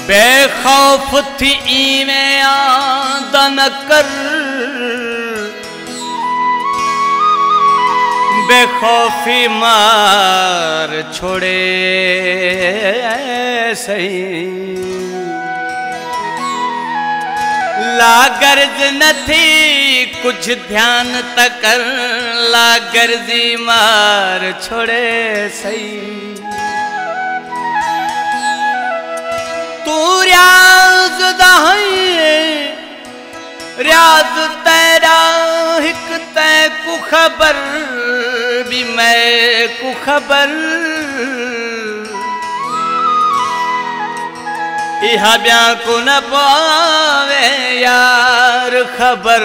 बेखौफ थी इवें आदन कर, बेखौफी मार छोड़े सही। लागर्ज न थी कुछ ध्यान तकर, लागर्जी मार छोड़े सही। तू रियाज दहाए रियाज तेरा हिक तै को खबर भी मैं को खबर। इहा ब्या को न पावे यार खबर,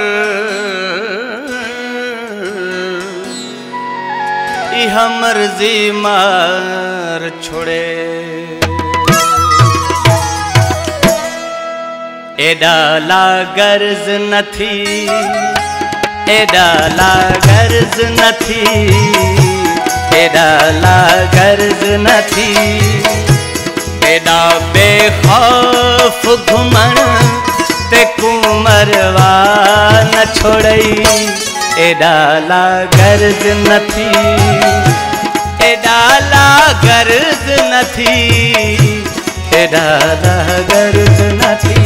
इहा मर्जी मार छोड़े। एडा लागर्ज न थी, एडा लागर्ज न थी, एडा लागर्ज न थी। एडा बेखौफ घुमण ते कुमरवा न छोड़ई, एडा लागर्ज न थी, एडा लागर्ज न थी, एडा लागर्ज न थी।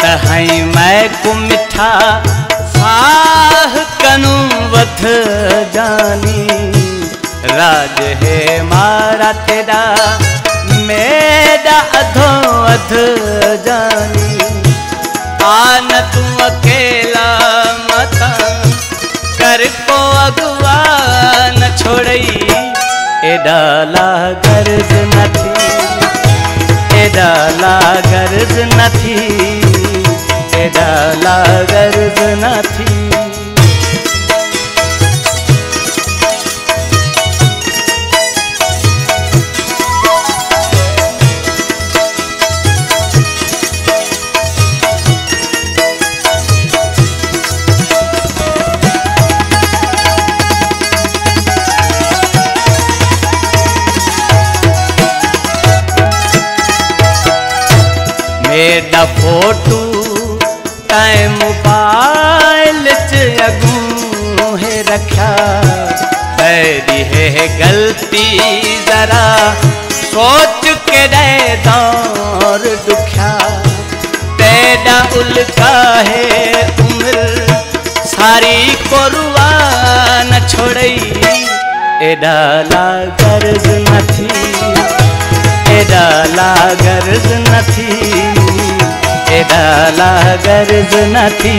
तहाई मैं को मिठा साह कनु वथ जानी, राज है मारा तेरा मेरा अधो अध जानी। आन तू अकेला मता कर को अगवा न छोड़ई, एडा लागर्ज न थी, एडा लागर्ज न थी, एडा लागर्ज न थी। मेरा फोटू तै मोबाइल च अगू है रखा, तेरी है गलती जरा सोच के दे दौर दुख्या। तेरा उल्का है उम्र सारी को रुआ न छोड़ई, एडा लागर्ज न थी, एडा लागर्ज न थी, एडा लागर्ज न थी।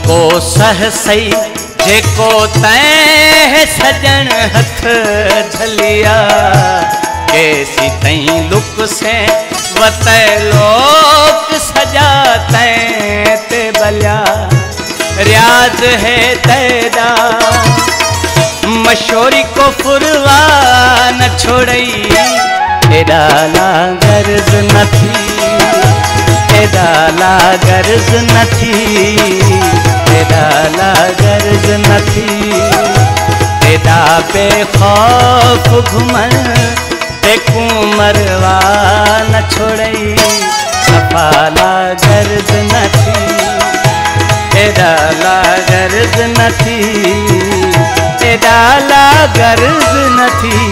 को सह सही जेको तैं सजन हथ झलिया, कैसी तई लुक से वतै लोक सजा तैं ते बलिया। रियाज है तेरा मशोरी को फुरवा न छोड़ई, एडा लागर्ज न थी, एडा लागर्ज न थी, एडा लागर्ज न थी। एडा बेखौफ घुमन ते कुमरवा न छोड़ई, सफा लागर्ज न थी, एडा लागर्ज न थी, एडा लागर्ज न थी।